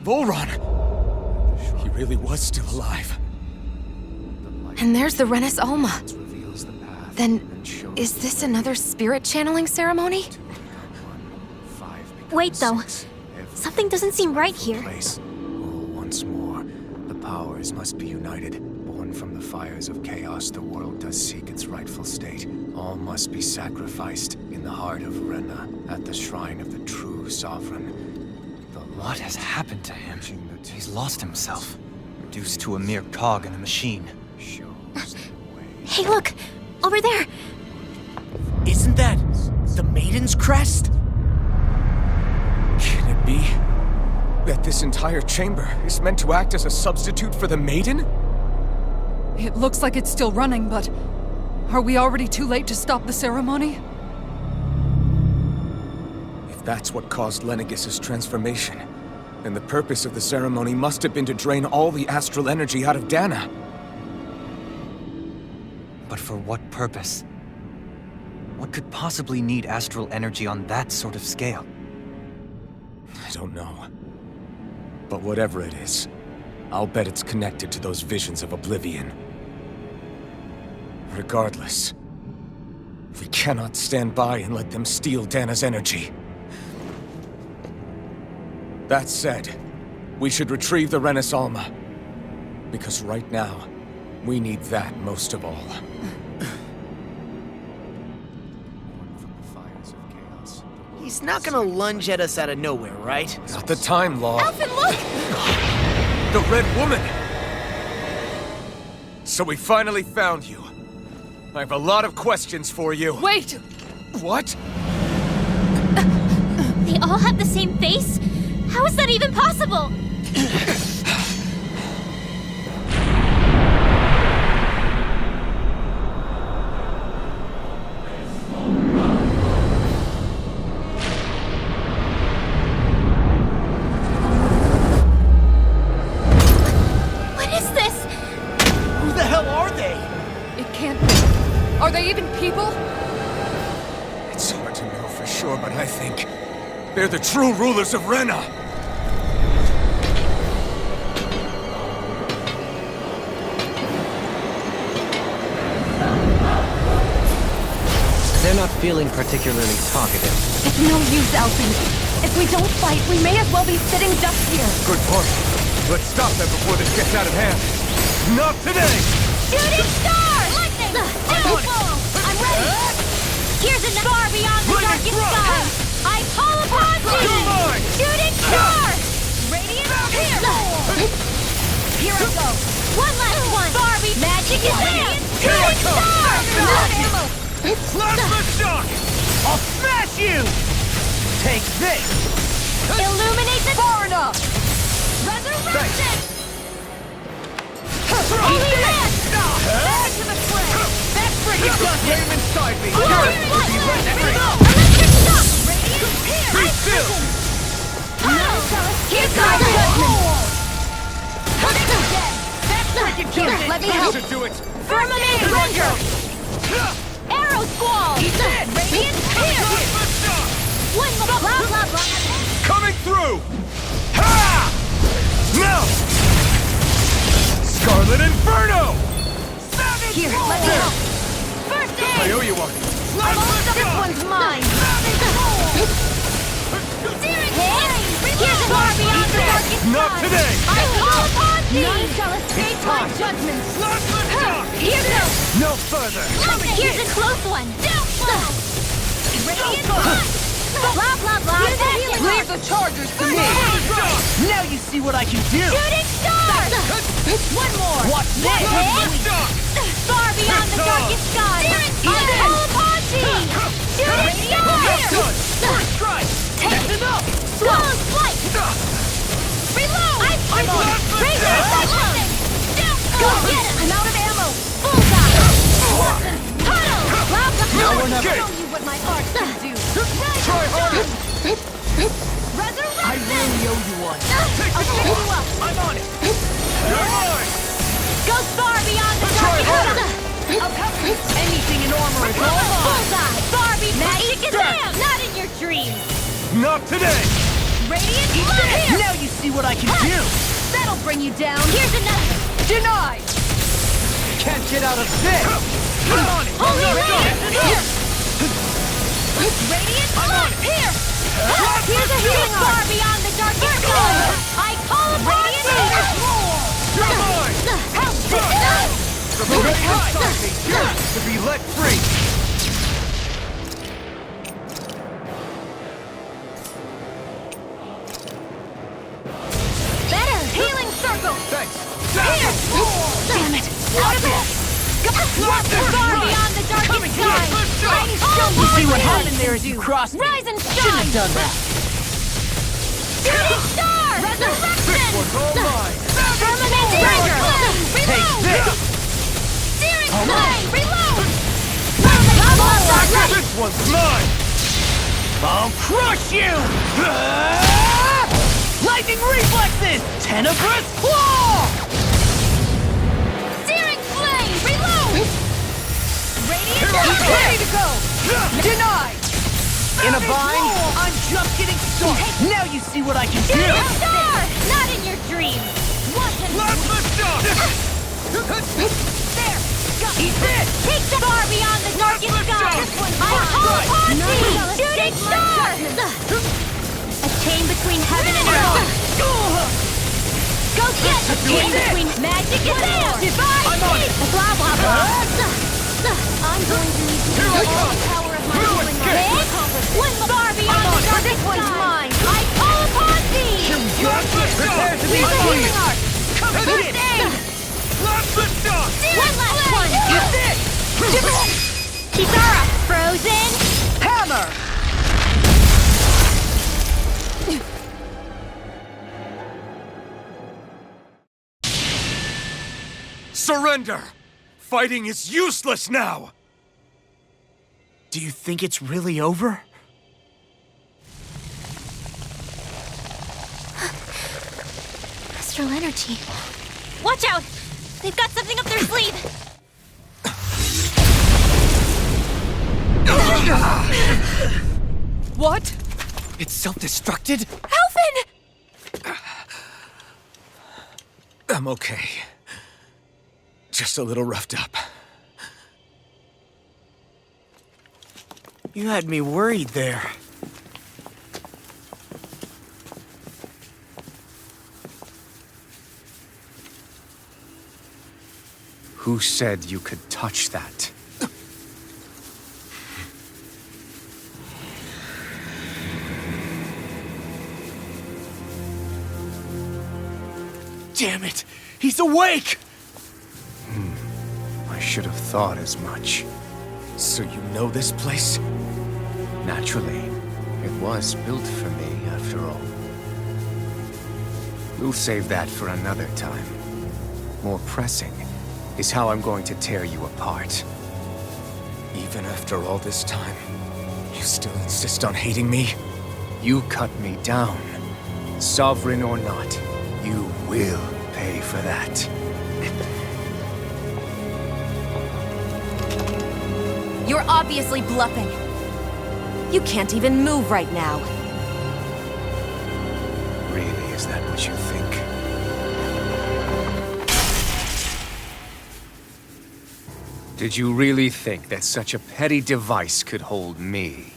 Volron! He really was still alive. And there's the Renis Alma. Then, is this another spirit channeling ceremony? Wait, though. Something doesn't seem right here. Once more, the powers must be united. Born from the fires of chaos, the world does seek its rightful state. All must be sacrificed in the heart of Rena, at the shrine of the true sovereign. What has happened to him? He's lost himself, reduced to a mere cog in a machine. Hey, look! Over there! Isn't that the Maiden's crest? Can it be that this entire chamber is meant to act as a substitute for the Maiden? It looks like it's still running, but are we already too late to stop the ceremony? If that's what caused Lenegis' transformation, then the purpose of the ceremony must have been to drain all the astral energy out of Dana. But for what purpose? What could possibly need astral energy on that sort of scale? I don't know. But whatever it is, I'll bet it's connected to those visions of oblivion. Regardless, we cannot stand by and let them steal Dana's energy. That said, we should retrieve the Renis Alma. Because right now, we need that most of all. He's not gonna lunge at us out of nowhere, right? Not the time, Law. Alphen, look! The Red Woman! So we finally found you. I have a lot of questions for you. Wait! What? They all have the same face? How is that even possible? What is this? Who the hell are they? It can't be. Are they even people? It's hard to know for sure, but I think they're the true rulers of Rena. They're not feeling particularly talkative. It's no use, Alphen. If we don't fight, we may as well be sitting ducks here. Good point. Let's stop them before this gets out of hand. Not today! Shooting star! Lightning! Downfall! I'm ready! Here's a far beyond the darkest sky! I call upon thee! Shooting star! Radiant here! Here I go! One last one! Barbie! Magic is in! Shooting star! Not ammo! Plasma shock! I'll smash you! Take this! Illuminate the... Far enough! Resurrection! Holy land! Back to the fray! That's freaking done! Flame inside me! Electric shock! Radiant here! I Refill! Here's my judgment! That's freaking killing! Let me help! Should do it! Firmament render! Arrow squall! Radiant here! One more! Blah, blah, blah! Coming through! Ha! Now! Scarlet Inferno! Here, let me help! First I aid! owe you one. This one's mine! Hey! Here's far beyond the darkest Not sky. today! I call upon thee! None shall escape my judgment. Here goes! No further! Here's a close one! Downfall! Radiant punch! Blah, blah, blah! Leave the chargers to me! Now you see what I can do! Shooting star! One more! Watch this! Far beyond the darkest sky! I call upon thee! Shooting star! First strike! That's enough! Swallow's flight! Reload! I'm on! Razor lightning! Go get it! I'm out of ammo! Bullseye! Tunnel! Blah, blah, No blah! escape! Show you what my art can do! Try harder! Resurrection! I really owe you one! I'll pick you up! I'm on it! You're mine! Go far beyond the darkest sky! I'll cover anything in armor is all mine! Bullseye! Barbie! Magic is in! Not in your dreams! Not today! Radiant here! Now you see what I can do! That'll bring you down! Here's another! Denied! Can't get out of this! Holy Radiant here! Radiant here! Here's a healing far beyond the darkest zone! I call upon Radiant Help! To be let free! Better! Healing circle! Thanks! Here! Damn it! Out of it! Far beyond the darkest sky! You see what happened there as you crossed me? Rise and Shouldn't have shine! done that. Shooting star! Resurrection! Permanent trigger! Reload! Searing flame! Reload! Permanent This one's mine! I'll crush you! Lightning reflexes! Tenebrous claw! Searing flame! Reload! Radiant Ready to go! Denied! In a bind? I'm just getting started. Now you see what I can do! Shooting star! Not in your dreams! There! Eat this! Take the bar beyond the darkest sky! I call upon thee! Shooting star! A chain between heaven and earth! Go get a chain between magic and man! Divine peace! Blah blah blah! I'm going to need to use all the power of my healing light. One bar beyond the darkest sky! I call upon thee! Prepare to be Use a free! healing art! First aid! One last one! Eat this! Kisara, frozen! Hammer! Surrender! Fighting is useless now! Do you think it's really over? Astral energy. Watch out! They've got something up their sleeve! What? It's self-destructed? Alphen! I'm okay. Just a little roughed up. You had me worried there. Who said you could touch that? Damn it! He's awake! I should have thought as much. So you know this place? Naturally, it was built for me, after all. We'll save that for another time. More pressing is how I'm going to tear you apart. Even after all this time, you still insist on hating me? You cut me down. Sovereign or not, you will pay for that. You're obviously bluffing. You can't even move right now. Really, is that what you think? Did you really think that such a petty device could hold me?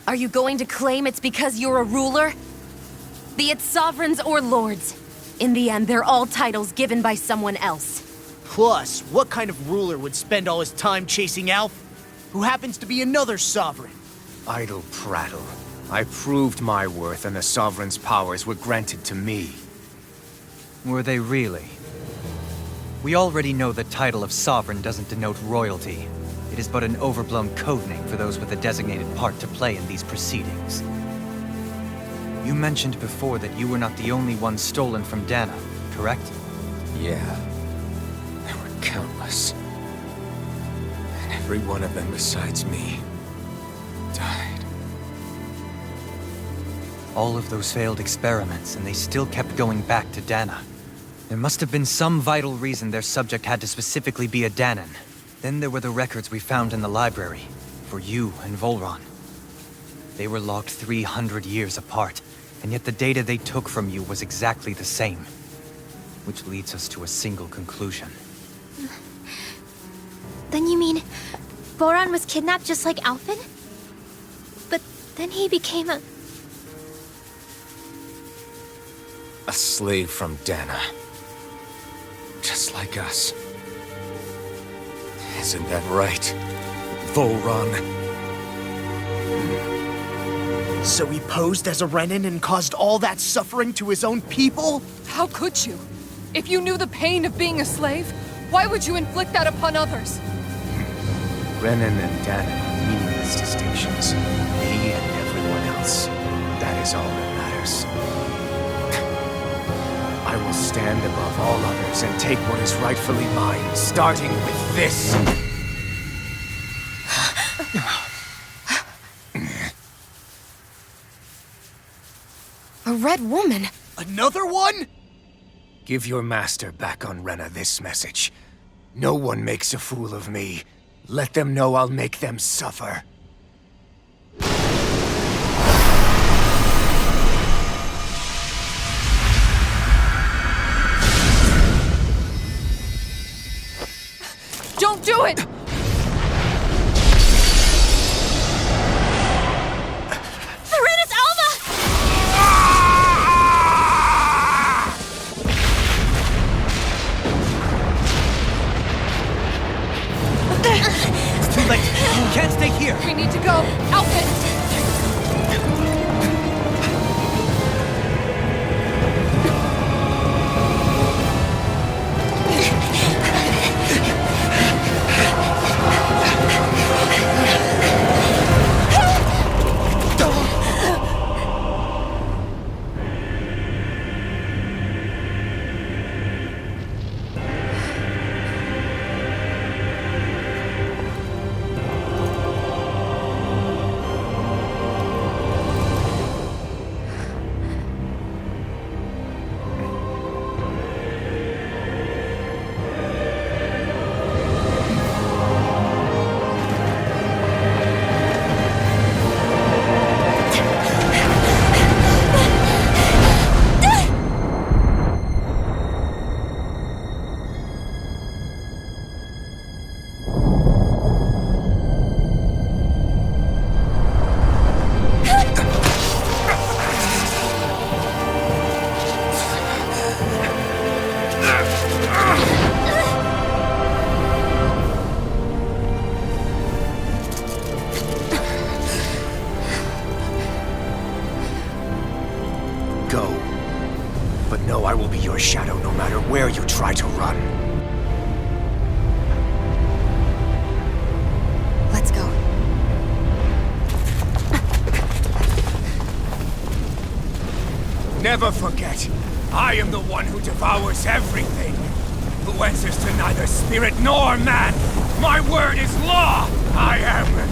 Are you going to claim it's because you're a ruler? Be it sovereigns or lords. In the end, they're all titles given by someone else. Plus, what kind of ruler would spend all his time chasing Alf, who happens to be another sovereign? Idle prattle. I proved my worth and the Sovereign's powers were granted to me. Were they really? We already know the title of Sovereign doesn't denote royalty. It is but an overblown codename for those with a designated part to play in these proceedings. You mentioned before that you were not the only one stolen from Dana, correct? Yeah. There were countless. And every one of them besides me died. All of those failed experiments, and they still kept going back to Dana. There must have been some vital reason their subject had to specifically be a Danan. Then there were the records we found in the library, for you and Volron. They were logged 300 years apart, And yet the data they took from you was exactly the same. Which leads us to a single conclusion. Then you mean Volron was kidnapped just like Alphen? But then he became a... A slave from Dana. Just like us. Isn't that right, Volron? So he posed as a Renan and caused all that suffering to his own people? How could you? If you knew the pain of being a slave, why would you inflict that upon others? Renan and Dana are meaningless distinctions. Me and everyone else. That is all that matters. I will stand above all others and take what is rightfully mine, starting with this. A red woman? Another one? Give your master back on Rena this message. No one makes a fool of me. Let them know I'll make them suffer. Don't do it! Serenus Alma! It's too late! You can't stay here! We need to go! Alphen! Go. But know I will be your shadow no matter where you try to run. Let's go. Never forget, I am the one who devours everything. Who answers to neither spirit nor man. My word is law. I am.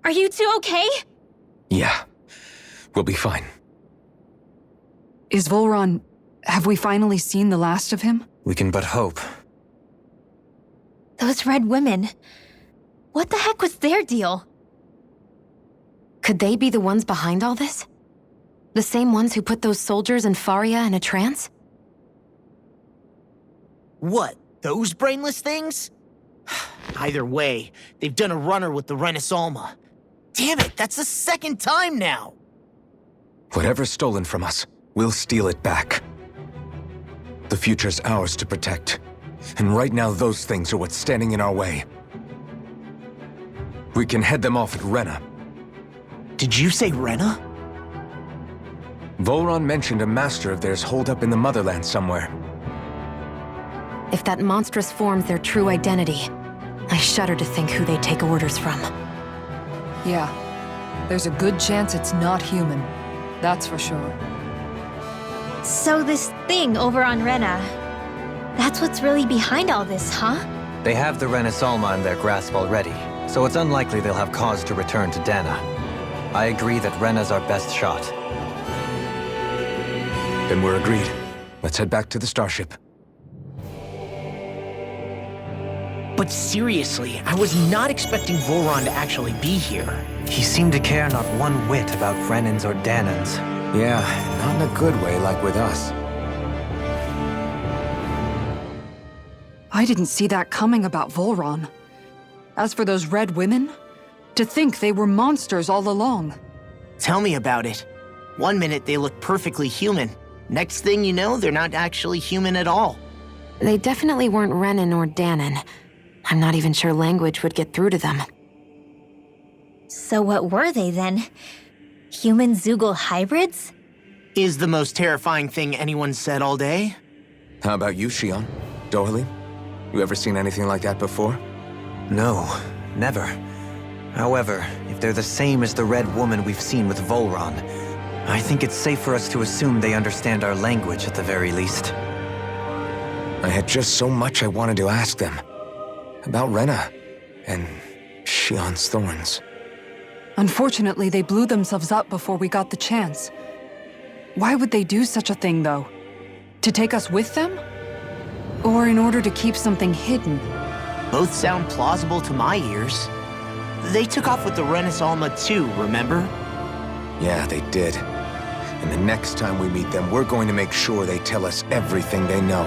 Are you two okay? Yeah. We'll be fine. Is Volron... have we finally seen the last of him? We can but hope. Those red women. What the heck was their deal? Could they be the ones behind all this? The same ones who put those soldiers in Faria in a trance? What, those brainless things? Either way, they've done a runner with the Serenus Alma. Damn it, that's the second time now! Whatever's stolen from us, we'll steal it back. The future's ours to protect. And right now those things are what's standing in our way. We can head them off at Rena. Did you say Rena? Volron mentioned a master of theirs holed up in the motherland somewhere. If that monstrous form's their true identity, I shudder to think who they take orders from. Yeah. There's a good chance it's not human. That's for sure. So this thing over on Rena, that's what's really behind all this, huh? They have the Renis Alma in their grasp already, so it's unlikely they'll have cause to return to Dana. I agree that Rena's our best shot. Then we're agreed. Let's head back to the starship. but seriously, I was not expecting Volron to actually be here. He seemed to care not one whit about Renans or Danans. Yeah, not in a good way like with us. I didn't see that coming about Volron. As for those red women, to think they were monsters all along. Tell me about it. One minute they look perfectly human. Next thing you know, they're not actually human at all. They definitely weren't Renan or Danan. I'm not even sure language would get through to them. So what were they then? Human Zoogle hybrids? Is the most terrifying thing anyone said all day? How about you, Shion? Dohalim? You ever seen anything like that before? No, never. However, if they're the same as the Red Woman we've seen with Volron, I think it's safe for us to assume they understand our language at the very least. I had just so much I wanted to ask them. About Rena, and Shion's thorns. Unfortunately, they blew themselves up before we got the chance. Why would they do such a thing, though? To take us with them? Or in order to keep something hidden? Both sound plausible to my ears. They took off with the Renis Alma too, remember? Yeah, they did. And the next time we meet them, we're going to make sure they tell us everything they know.